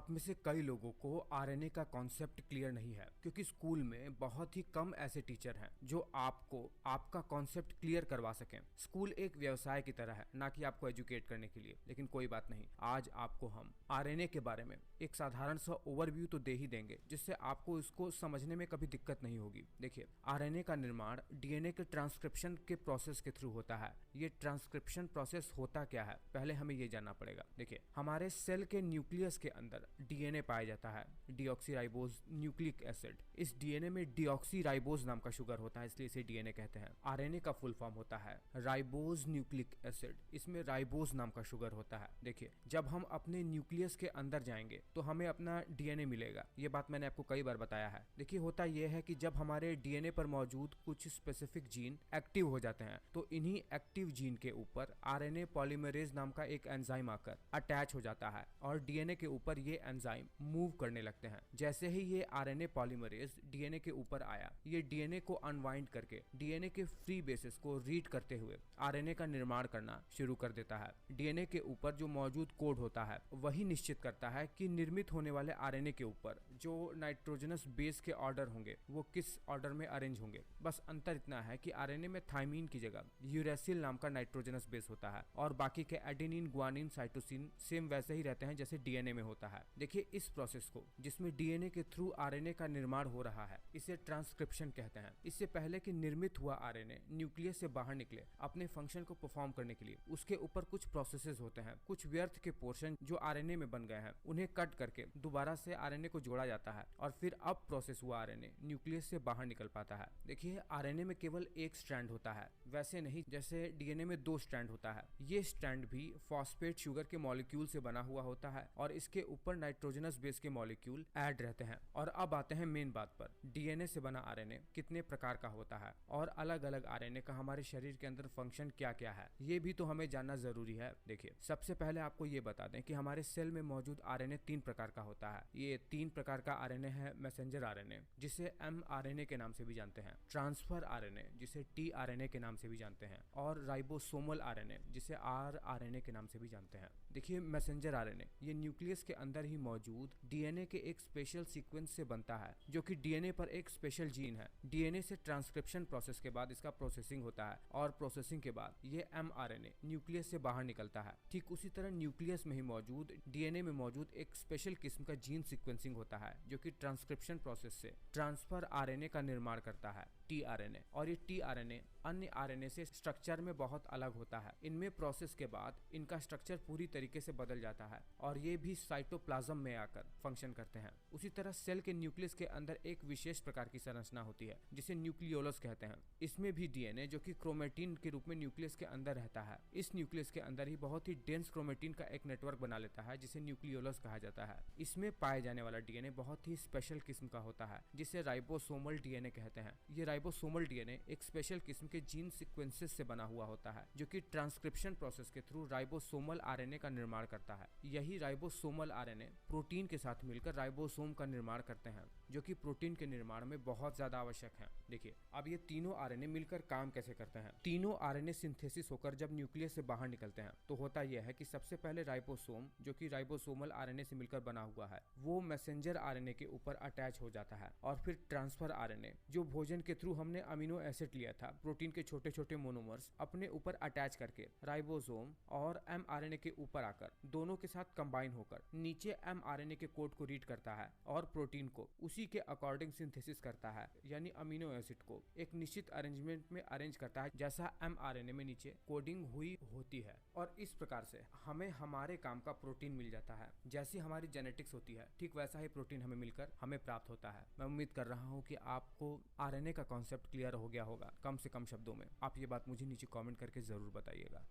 आप में से कई लोगों को आरएनए का कॉन्सेप्ट क्लियर नहीं है क्योंकि स्कूल में बहुत ही कम ऐसे टीचर हैं जो आपको आपका कॉन्सेप्ट क्लियर करवा सकें। स्कूल एक व्यवसाय की तरह है, ना कि आपको एजुकेट करने के लिए। लेकिन कोई बात नहीं, आज आपको हम आरएनए के बारे में एक साधारण सा ओवरव्यू तो दे ही देंगे जिससे आपको इसको समझने में कभी दिक्कत नहीं होगी। देखिए, आरएनए का निर्माण डीएनए के ट्रांसक्रिप्शन के प्रोसेस के थ्रू होता है। ये ट्रांसक्रिप्शन प्रोसेस होता क्या है, पहले हमें ये जानना पड़ेगा। देखिए, हमारे सेल के न्यूक्लियस के अंदर डीएनए पाया जाता है, डीऑक्सीराइबोज न्यूक्लिक एसिड। इस डीएनए में डीऑक्सीराइबोज नाम का शुगर होता है, इसलिए इसे डीएनए कहते हैं। आरएनए का फुल फॉर्म होता है राइबोज न्यूक्लिक एसिड, इसमें राइबोज नाम का शुगर होता है। देखिए, जब हम अपने न्यूक्लियस के अंदर जाएंगे तो हमें अपना डीएनए मिलेगा। ये बात मैंने आपको कई बार बताया है। देखिए, होता यह है कि जब हमारे डीएनए पर मौजूद कुछ स्पेसिफिक जीन एक्टिव हो जाते हैं तो इन्हीं एक्टिव जीन के ऊपर आरएनए पॉलीमरेज नाम का एक एंजाइम आकर अटैच हो जाता है और डीएनए के ऊपर ये एंजाइम मूव करने लगते हैं। जैसे ही ये आरएनए पॉलीमरेज डीएनए के ऊपर आया, ये डीएनए को अनवाइंड करके डीएनए के फ्री बेसिस को रीड करते हुए आरएनए का निर्माण करना शुरू कर देता है। डीएनए के ऊपर जो मौजूद कोड होता है वही निश्चित करता है कि निर्मित होने वाले आरएनए के ऊपर जो नाइट्रोजनस बेस के ऑर्डर होंगे वो किस ऑर्डर में अरेंज होंगे। बस अंतर इतना है कि आरएनए में थाइमीन की जगह यूरेसिल नाम का नाइट्रोजनस बेस होता है और बाकी के एडेनिन, गुआनिन, साइटोसिन सेम वैसे ही रहते हैं जैसे डीएनए में होता है। देखिए, इस प्रोसेस को जिसमें डीएनए के थ्रू आरएनए का निर्माण हो रहा है इसे ट्रांसक्रिप्शन कहते हैं। इससे पहले कि निर्मित हुआ आरएनए न्यूक्लियस से बाहर निकले अपने फंक्शन को परफॉर्म करने के लिए, उसके ऊपर कुछ प्रोसेसेस होते हैं। कुछ व्यर्थ के पोर्शन जो आरएनए में बन गए हैं उन्हें कट करके दोबारा से आरएनए को जोड़ा जाता है और फिर अब प्रोसेस हुआ आरएनए न्यूक्लियस से बाहर निकल पाता है। देखिए, आरएनए में केवल एक स्ट्रैंड होता है, वैसे नहीं जैसे डीएनए में दो स्ट्रैंड होता है। ये स्ट्रैंड भी फॉस्फेट शुगर के मॉलिक्यूल से बना हुआ होता है और इसके ऊपर नाइट्रोजनस बेस के मॉलिक्यूल ऐड रहते हैं। और अब आते हैं मेन बात पर, डीएनए से बना आरएनए कितने प्रकार का होता है और अलग अलग आरएनए का हमारे शरीर के अंदर फंक्शन क्या क्या है, ये भी तो हमें जानना जरूरी है। देखिए, सबसे पहले आपको ये बता दें कि हमारे सेल में मौजूद आरएनए तीन प्रकार का होता है। ये तीन प्रकार का आरएनए है मैसेंजर आरएनए जिसे एमआरएनए के नाम से भी जानते हैं, ट्रांसफर आरएनए जिसे टीआरएनए के नाम से भी जानते हैं और राइबोसोमल आरएनए जिसे आरआरएनए के नाम से भी जानते हैं। देखिए, मैसेंजर आरएनए ये न्यूक्लियस के अंदर ही मौजूद डीएनए के एक स्पेशल सीक्वेंस से बनता है जो कि डीएनए पर एक स्पेशल जीन है। डीएनए से ट्रांसक्रिप्शन प्रोसेस के बाद इसका प्रोसेसिंग होता है और प्रोसेसिंग के बाद ये एमआरएनए न्यूक्लियस से बाहर निकलता है। ठीक उसी तरह न्यूक्लियस में ही मौजूद डीएनए में मौजूद एक स्पेशल किस्म का जीन सीक्वेंसिंग होता है जो कि ट्रांसक्रिप्शन प्रोसेस से ट्रांसफर आरएनए का निर्माण करता है, टीआरएनए। और ये टीआरएनए अन्य आरएनए से स्ट्रक्चर में बहुत अलग होता है। इनमें प्रोसेस के बाद इनका स्ट्रक्चर पूरी तरीके से बदल जाता है और ये भी साइटोप्लाज्म में आकर फंक्शन करते हैं। उसी तरह सेल के न्यूक्लियस के अंदर एक विशेष प्रकार की संरचना होती है जिसे न्यूक्लियोलस कहते हैं। इसमें भी डीएनए जो कि क्रोमेटिन के रूप में न्यूक्लियस के अंदर रहता है, इस न्यूक्लियस के अंदर ही बहुत ही डेंस क्रोमेटिन का एक नेटवर्क बना लेता है जिसे न्यूक्लियोलस कहा जाता है। इसमें पाए जाने वाला डीएनए बहुत ही स्पेशल किस्म का होता है जिसे राइबोसोमल डीएनए कहते हैं। ये राइबोसोमल डीएनए एक स्पेशल किस्म के जीन सीक्वेंसेस से बना हुआ होता है जो कि ट्रांसक्रिप्शन प्रोसेस के थ्रू राइबोसोमल आरएनए का निर्माण करता है। यही राइबोसोमल आरएनए प्रोटीन के साथ मिलकर राइबोसोम का निर्माण करते हैं जो कि प्रोटीन के निर्माण में बहुत ज्यादा आवश्यक है। देखिए, अब ये तीनों आरएनए मिलकर काम कैसे करते हैं। तीनों आरएनए सिंथेसिस होकर जब न्यूक्लियस से बाहर निकलते हैं तो होता यह है कि सबसे पहले राइबोसोम जो कि राइबोसोमल आरएनए से मिलकर बना हुआ है वो मैसेंजर आरएनए के ऊपर अटैच हो जाता है और फिर ट्रांसफर आरएनए जो भोजन के थ्रू हमने अमीनो एसिड लिया था, प्रोटीन के छोटे छोटे मोनोमर्स अपने ऊपर अटैच करके राइबोसोम और एमआरएनए के ऊपर आकर दोनों के साथ कंबाइन होकर नीचे एमआरएनए के कोड को रीड करता है और प्रोटीन को उसी के अकॉर्डिंग सिंथेसिस करता है, यानी अमीनो एसिड को एक निश्चित अरेंजमेंट में अरेंज करता है जैसा एमआरएनए में नीचे कोडिंग हुई होती है। और इस प्रकार से हमें हमारे काम का प्रोटीन मिल जाता है। जैसी हमारी जेनेटिक्स होती है ठीक वैसा ही प्रोटीन हमें मिलकर हमें प्राप्त होता है। मैं उम्मीद कर रहा हूँ कि आपको आरएनए का कॉन्सेप्ट क्लियर हो गया होगा कम से कम शब्दों में। आप ये बात मुझे नीचे कमेंट करके जरूर बताइएगा।